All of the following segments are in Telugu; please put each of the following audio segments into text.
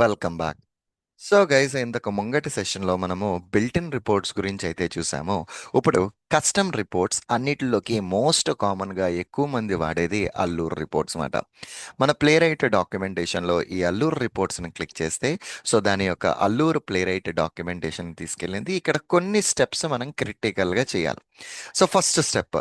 Welcome back. సో గైస్, ఇంతకు ముంగటి సెషన్లో మనము బిల్ట్ ఇన్ రిపోర్ట్స్ గురించి అయితే చూసాము. ఇప్పుడు కస్టమ్ రిపోర్ట్స్ అన్నిటిలోకి మోస్ట్ కామన్గా ఎక్కువ మంది వాడేది అల్లూర్ రిపోర్ట్స్ మాట. మన ప్లే రైట్ డాక్యుమెంటేషన్లో ఈ అల్లూర్ రిపోర్ట్స్ని క్లిక్ చేస్తే, సో దాని యొక్క అల్లూర్ ప్లే రైట్ డాక్యుమెంటేషన్ తీసుకెళ్ళింది. ఇక్కడ కొన్ని స్టెప్స్ మనం క్రిటికల్గా చేయాలి. So first step,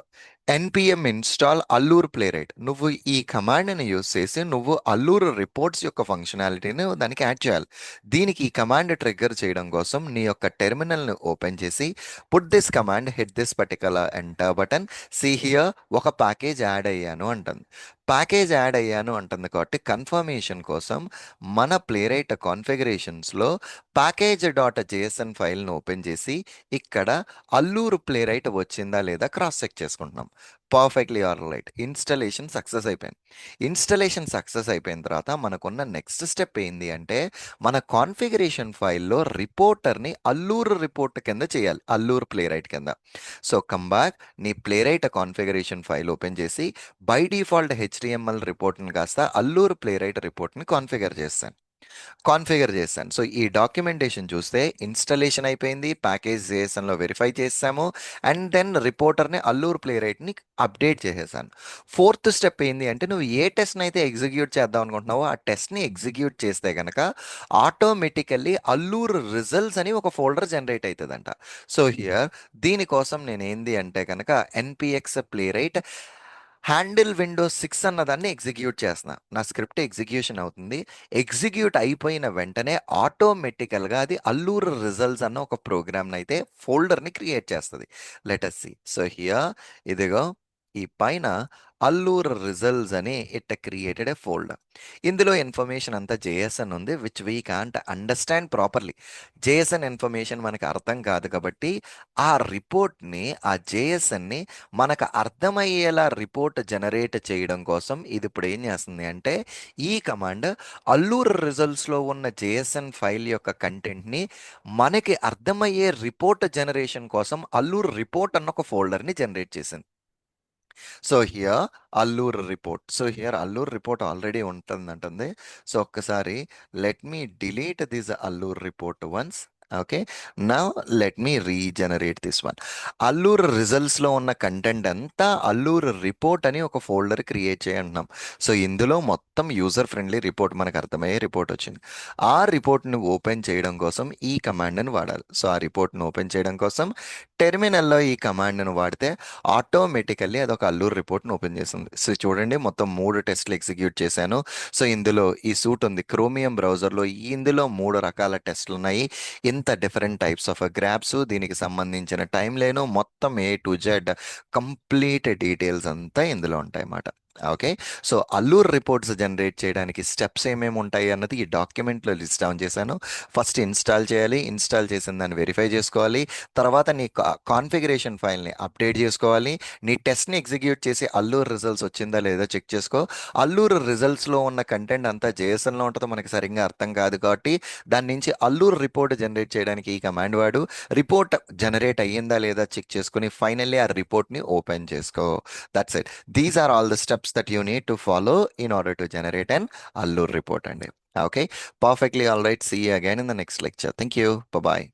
NPM install Allure Playwright. నువ్వు ఈ కమాండ్ని యూస్ చేసి నువ్వు అల్లూర్ రిపోర్ట్స్ యొక్క ఫంక్షనాలిటీని దానికి యాడ్ చేయాలి. దీనికి ఈ కమాండ్ ట్రిగ్గర్ చేయడం కోసం నీ యొక్క టెర్మినల్ని ఓపెన్ చేసి put this command hit this particular enter button, see here, ఒక ప్యాకేజ్ యాడ్ అయ్యాను అంటుంది. ప్యాకేజ్ యాడ్ అయ్యాను అంటుంది కాబట్టి కన్ఫర్మేషన్ కోసం మన ప్లేరైట్ కాన్ఫిగరేషన్స్లో ప్యాకేజ్ డాట్ జేఎస్ఎన్ ఫైల్ను ఓపెన్ చేసి ఇక్కడ అల్లూరు ప్లేరైట్ వచ్చిందా లేదా క్రాస్ చెక్ చేసుకుంటున్నాం. Perfectly all right. Installation success అయిపోయింది. ఇన్స్టలేషన్ సక్సెస్ అయిపోయిన తర్వాత మనకున్న నెక్స్ట్ స్టెప్ ఏంది అంటే, మన కాన్ఫిగరేషన్ ఫైల్లో రిపోర్టర్ని అల్లూరు రిపోర్ట్ కింద చేయాలి, అల్లూరు ప్లేరైట్ కింద. సో కమ్ బ్యాక్, నీ ప్లేరైట్ కాన్ఫిగరేషన్ ఫైల్ ఓపెన్ చేసి బై డిఫాల్ట్ హెచ్డిఎంఎల్ రిపోర్ట్ని కాస్త అల్లూరు ప్లేరైట్ రిపోర్ట్ని కాన్ఫిగర్ చేశాను. సో ఈ డాక్యుమెంటేషన్ చూస్తే ఇన్స్టలేషన్ అయిపోయింది, ప్యాకేజ్ జేఎస్ఎన్లో వెరిఫై చేసాము, అండ్ దెన్ రిపోర్టర్ని అల్లూరు ప్లే రేట్ని అప్డేట్ చేసేసాను. ఫోర్త్ స్టెప్ ఏంది అంటే, నువ్వు ఏ టెస్ట్ని అయితే ఎగ్జిక్యూట్ చేద్దాం అనుకుంటున్నావో ఆ టెస్ట్ని ఎగ్జిక్యూట్ చేస్తే కనుక ఆటోమేటికల్లీ అల్లూరు రిజల్ట్స్ అని ఒక ఫోల్డర్ జనరేట్ అవుతుందంట. సో హియర్ దీనికోసం నేను ఏంది అంటే కనుక NPX play right handle Windows 6 అన్నదాన్ని ఎగ్జిక్యూట్ చేస్తున్నా. నా స్క్రిప్ట్ ఎగ్జిక్యూషన్ అవుతుంది. ఎగ్జిక్యూట్ అయిపోయిన వెంటనే ఆటోమేటికల్గా అది అల్లూరు రిజల్ట్స్ అన్న ఒక ప్రోగ్రామ్ని అయితే ఫోల్డర్ని క్రియేట్ చేస్తుంది. Let us see. So here ఇదిగో ఈ పైన అల్లూరు రిజల్ట్స్ అని ఇట్ క్రియేటెడ్ ఏ ఫోల్డర్. ఇందులో ఇన్ఫర్మేషన్ అంతా జేఎస్ఎన్ ఉంది, which we can't understand properly. JSON information మనకు అర్థం కాదు కాబట్టి ఆ రిపోర్ట్ని, ఆ జేఎస్ఎన్ని మనకు అర్థమయ్యేలా రిపోర్ట్ జనరేట్ చేయడం కోసం ఇది ఇప్పుడు ఏం చేస్తుంది అంటే, ఈ కమాండ్ అల్లూర్ రిజల్ట్స్లో ఉన్న జేఎస్ఎన్ ఫైల్ యొక్క కంటెంట్ని మనకి అర్థమయ్యే రిపోర్ట్ జనరేషన్ కోసం అల్లూర్ రిపోర్ట్ అన్న ఒక ఫోల్డర్ని జనరేట్ చేసింది. So here Allure report. So here Allure report already ఉంటుందంటుంది. సో ఒక్కసారి let me delete this Allure report once. Okay, నా let me regenerate this one. Allure రిజల్ట్స్లో ఉన్న కంటెంట్ అంతా అల్లూర్ రిపోర్ట్ అని ఒక ఫోల్డర్ క్రియేట్ చేయంటున్నాం. సో ఇందులో మొత్తం యూజర్ ఫ్రెండ్లీ రిపోర్ట్, మనకు అర్థమయ్యే రిపోర్ట్ వచ్చింది. ఆ రిపోర్ట్ని ఓపెన్ చేయడం కోసం ఈ కమాండ్ని వాడాలి. సో ఆ రిపోర్ట్ని ఓపెన్ చేయడం కోసం టెర్మినల్లో ఈ కమాండ్ను వాడితే ఆటోమేటికల్లీ అదొక అల్లూర్ రిపోర్ట్ని ఓపెన్ చేస్తుంది. సో చూడండి, మొత్తం 3 టెస్ట్లు ఎగ్జిక్యూట్ చేశాను. సో ఇందులో ఈ సూట్ ఉంది క్రోమియం బ్రౌజర్లో, ఇందులో 3 రకాల టెస్ట్లు ఉన్నాయి. ఇంత డిఫరెంట్ టైప్స్ ఆఫ్ గ్రాప్స్, దీనికి సంబంధించిన టైం లేను, మొత్తం A to Z complete details అంతా ఇందులో ఉంటాయి అన్నమాట. Okay, so Allure reports generate చేయడానికి స్టెప్స్ ఏమేమి ఉంటాయి అన్నది ఈ డాక్యుమెంట్లో లిస్ట్ డౌన్ చేశాను. ఫస్ట్ ఇన్స్టాల్ చేయాలి, ఇన్స్టాల్ చేసిన దాన్ని వెరిఫై చేసుకోవాలి, తర్వాత నీ కాన్ఫిగరేషన్ ఫైల్ని అప్డేట్ చేసుకోవాలి, నీ టెస్ట్ని ఎగ్జిక్యూట్ చేసి అల్లూర్ రిజల్ట్స్ వచ్చిందా లేదా చెక్ చేసుకో. అల్లూర్ రిజల్ట్స్లో ఉన్న కంటెంట్ అంతా జేఎస్ఎన్లో ఉంటుందో మనకి సరిగ్గా అర్థం కాదు కాబట్టి దాని నుంచి అల్లూర్ రిపోర్ట్ జనరేట్ చేయడానికి ఈ కమాండ్ వాడు. రిపోర్ట్ జనరేట్ అయ్యిందా లేదా చెక్ చేసుకుని ఫైనల్లీ ఆ రిపోర్ట్ని ఓపెన్ చేసుకో. That's it. These are all the steps that you need to follow in order to generate an Allure report. And okay, perfectly all right. See you again in the next lecture. Thank you. Bye bye.